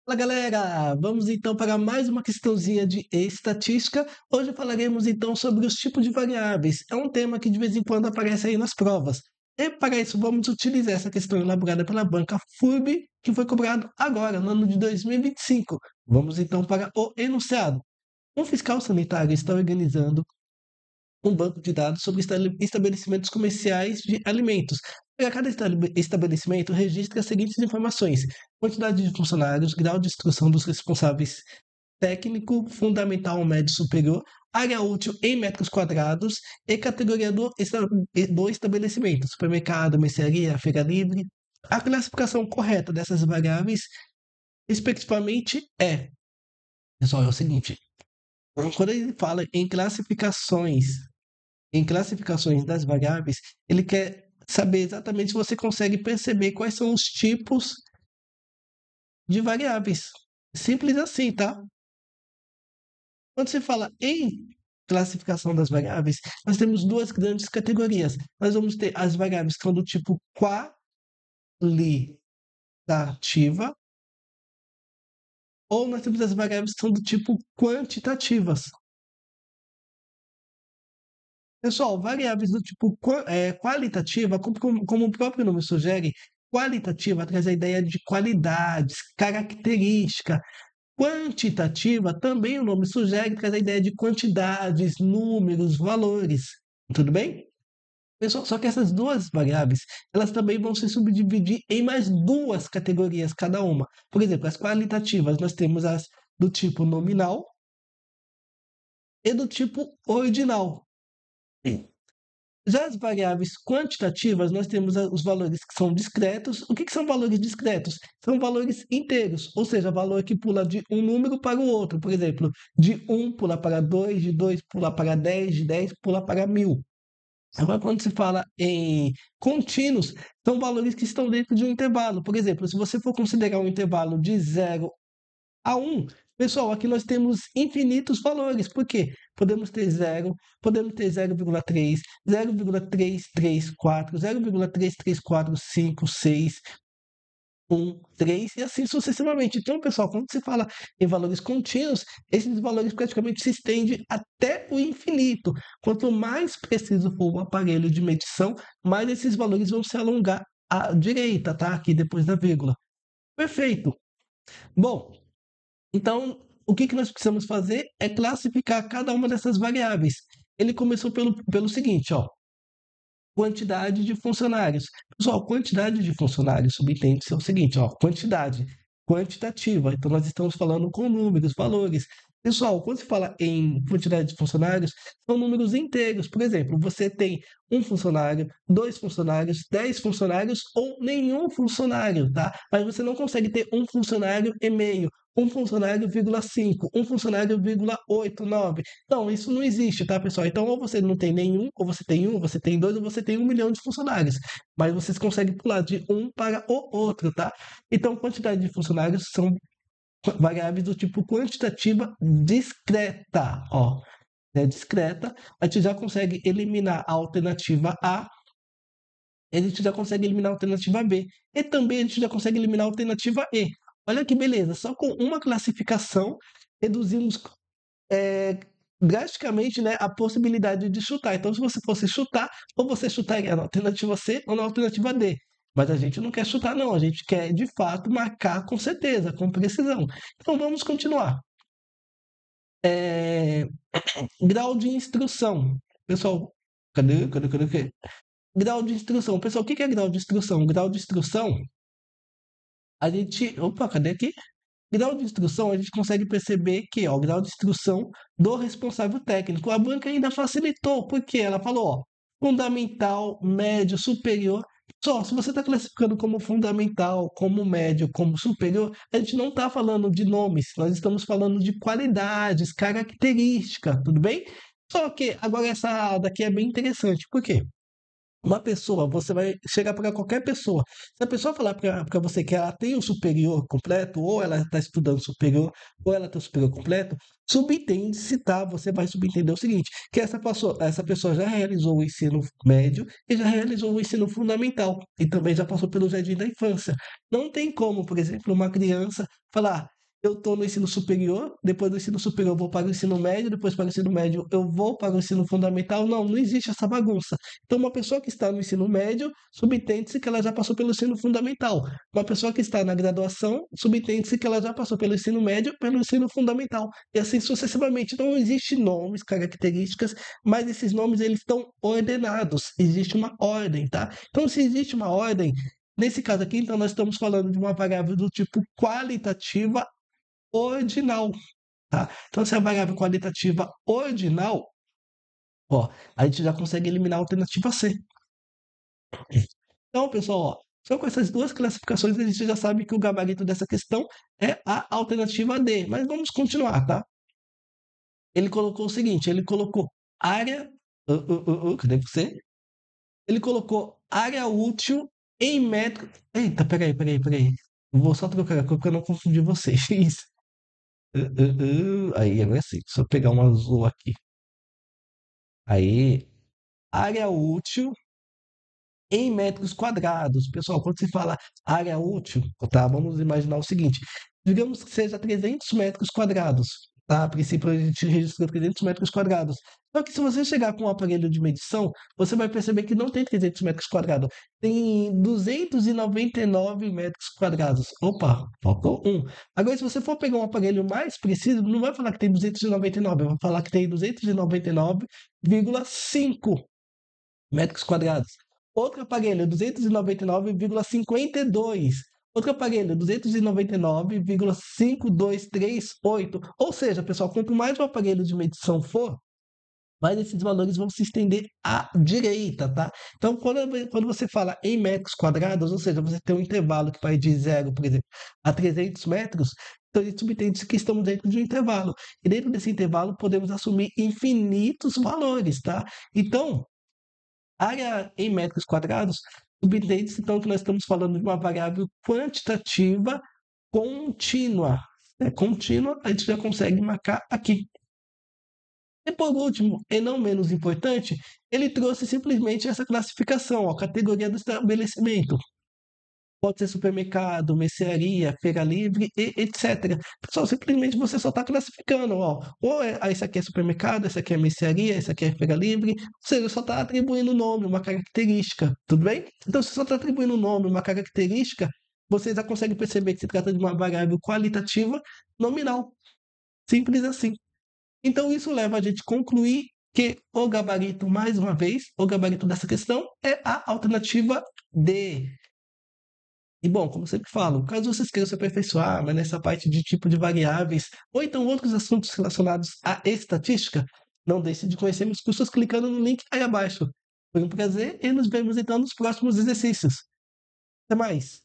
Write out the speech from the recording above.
Fala galera, vamos então para mais uma questãozinha de estatística. Hoje falaremos então sobre os tipos de variáveis. É um tema que de vez em quando aparece aí nas provas. E para isso vamos utilizar essa questão elaborada pela banca FURB, que foi cobrado agora, no ano de 2025. Vamos então para o enunciado. Um fiscal sanitário está organizando um banco de dados sobre estabelecimentos comerciais de alimentos. Para cada estabelecimento, registre as seguintes informações: quantidade de funcionários, grau de instrução dos responsáveis técnico, fundamental, médio, superior, área útil em metros quadrados e categoria do estabelecimento, supermercado, mercearia, feira livre. A classificação correta dessas variáveis, respectivamente, pessoal, é o seguinte, quando ele fala em classificações das variáveis, ele quer saber exatamente se você consegue perceber quais são os tipos de variáveis. Simples assim, tá? Quando se fala em classificação das variáveis, nós temos duas grandes categorias. Nós vamos ter as variáveis que são do tipo qualitativa, ou nós temos as variáveis que são do tipo quantitativas. Pessoal, variáveis do tipo qualitativa, como o próprio nome sugere, qualitativa traz a ideia de qualidades, característica. Quantitativa, também o nome sugere, traz a ideia de quantidades, números, valores. Tudo bem? Pessoal, só que essas duas variáveis, elas também vão se subdividir em mais duas categorias cada uma. Por exemplo, as qualitativas, nós temos as do tipo nominal e do tipo ordinal. Já as variáveis quantitativas, nós temos os valores que são discretos. O que são valores discretos? São valores inteiros, ou seja, valor que pula de um número para o outro. Por exemplo, de um pula para 2, de 2 pula para 10, de 10 pula para 1000. Agora, quando se fala em contínuos, são valores que estão dentro de um intervalo. Por exemplo, se você for considerar um intervalo de 0 a 1, pessoal, aqui nós temos infinitos valores. Por quê? Podemos ter 0, podemos ter 0,3, 0,334, 0,334, 6, 1, 3 e assim sucessivamente. Então, pessoal, quando se fala em valores contínuos, esses valores praticamente se estendem até o infinito. Quanto mais preciso for o aparelho de medição, mais esses valores vão se alongar à direita, tá? Aqui depois da vírgula. Perfeito. Bom, então, o que nós precisamos fazer é classificar cada uma dessas variáveis. Ele começou pelo seguinte, ó, quantidade de funcionários. Pessoal, quantidade de funcionários subentende-se é o seguinte, ó, quantidade quantitativa. Então, nós estamos falando com números, valores. Pessoal, quando se fala em quantidade de funcionários, são números inteiros. Por exemplo, você tem um funcionário, dois funcionários, 10 funcionários ou nenhum funcionário, tá? Mas você não consegue ter um funcionário e meio, um funcionário, vírgula 5, um funcionário, vírgula 8, 9. Não, isso não existe, tá, pessoal? Então, ou você não tem nenhum, ou você tem um, você tem dois, ou você tem 1 milhão de funcionários. Mas vocês conseguem pular de um para o outro, tá? Então, quantidade de funcionários são variáveis do tipo quantitativa discreta, ó. É discreta, a gente já consegue eliminar a alternativa A, a gente já consegue eliminar a alternativa B, e também a gente já consegue eliminar a alternativa E. Olha que beleza, só com uma classificação reduzimos é, drasticamente, né, a possibilidade de chutar. Então, se você fosse chutar, ou você chutaria na alternativa C ou na alternativa D. Mas a gente não quer chutar, não. A gente quer, de fato, marcar com certeza, com precisão. Então, vamos continuar. É, grau de instrução. Pessoal, cadê? Grau de instrução. Pessoal, o que é grau de instrução? Grau de instrução, a gente... Opa, cadê aqui? Grau de instrução, a gente consegue perceber que, ó, o grau de instrução do responsável técnico. A banca ainda facilitou, porque ela falou, ó, fundamental, médio, superior. Só, se você está classificando como fundamental, como médio, como superior, a gente não está falando de nomes, nós estamos falando de qualidades, característica, tudo bem? Só que agora essa daqui é bem interessante, por quê? Uma pessoa, você vai chegar para qualquer pessoa. Se a pessoa falar para você que ela tem o superior completo, ou ela está estudando superior, ou ela tem o superior completo, subentende-se, tá? Você vai subentender o seguinte, que essa pessoa já realizou o ensino médio e já realizou o ensino fundamental, e também já passou pelo jardim da infância. Não tem como, por exemplo, uma criança falar, eu estou no ensino superior, depois do ensino superior eu vou para o ensino médio, depois para o ensino médio eu vou para o ensino fundamental. Não, não existe essa bagunça. Então, uma pessoa que está no ensino médio, subentende-se que ela já passou pelo ensino fundamental. Uma pessoa que está na graduação, subentende-se que ela já passou pelo ensino médio, pelo ensino fundamental. E assim sucessivamente. Então, não existe nomes, características, mas esses nomes eles estão ordenados. Existe uma ordem, tá? Então, se existe uma ordem, nesse caso aqui, então, nós estamos falando de uma variável do tipo qualitativa ordinal, tá? Então, se é a variável qualitativa ordinal, ó, a gente já consegue eliminar a alternativa C. Então, pessoal, ó, só com essas duas classificações a gente já sabe que o gabarito dessa questão é a alternativa D. Mas vamos continuar, tá? Ele colocou o seguinte, ele colocou área... cadê você? Ele colocou área útil em metro... Eita, peraí. Vou só trocar a cor para eu não confundir vocês. Isso. Aí, agora sim. Deixa eu pegar um azul aqui. Aí, área útil em metros quadrados. Pessoal, quando se fala área útil, tá? Vamos imaginar o seguinte: digamos que seja 300 metros quadrados, tá? A princípio a gente registra 300 metros quadrados. Só que se você chegar com um aparelho de medição, você vai perceber que não tem 300 metros quadrados, tem 299 metros quadrados. Opa, faltou um. Agora, se você for pegar um aparelho mais preciso, não vai falar que tem 299, vai falar que tem 299,5 metros quadrados. Outro aparelho, 299,52. Outro aparelho, 299,5238. Ou seja, pessoal, quanto mais o aparelho de medição for, mais esses valores vão se estender à direita, tá? Então, quando você fala em metros quadrados, ou seja, você tem um intervalo que vai de zero, por exemplo, a 300 metros, então a gente subentende que estamos dentro de um intervalo. E dentro desse intervalo podemos assumir infinitos valores, tá? Então, área em metros quadrados, subentende-se então que nós estamos falando de uma variável quantitativa contínua. Contínua, a gente já consegue marcar aqui. E por último, e não menos importante, ele trouxe simplesmente essa classificação, ó, categoria do estabelecimento. Pode ser supermercado, mercearia, feira livre, e etc. Pessoal, simplesmente você só está classificando, ó. Ou esse aqui é supermercado, esse aqui é mercearia, esse aqui é feira livre. Ou seja, só está atribuindo um nome, uma característica, tudo bem? Então, se só está atribuindo um nome, uma característica, você já consegue perceber que se trata de uma variável qualitativa nominal. Simples assim. Então, isso leva a gente a concluir que o gabarito, mais uma vez, o gabarito dessa questão é a alternativa D. E bom, como eu sempre falo, caso vocês queiram se aperfeiçoar, mas nessa parte de tipo de variáveis, ou então outros assuntos relacionados à estatística, não deixe de conhecer meus cursos clicando no link aí abaixo. Foi um prazer e nos vemos então nos próximos exercícios. Até mais!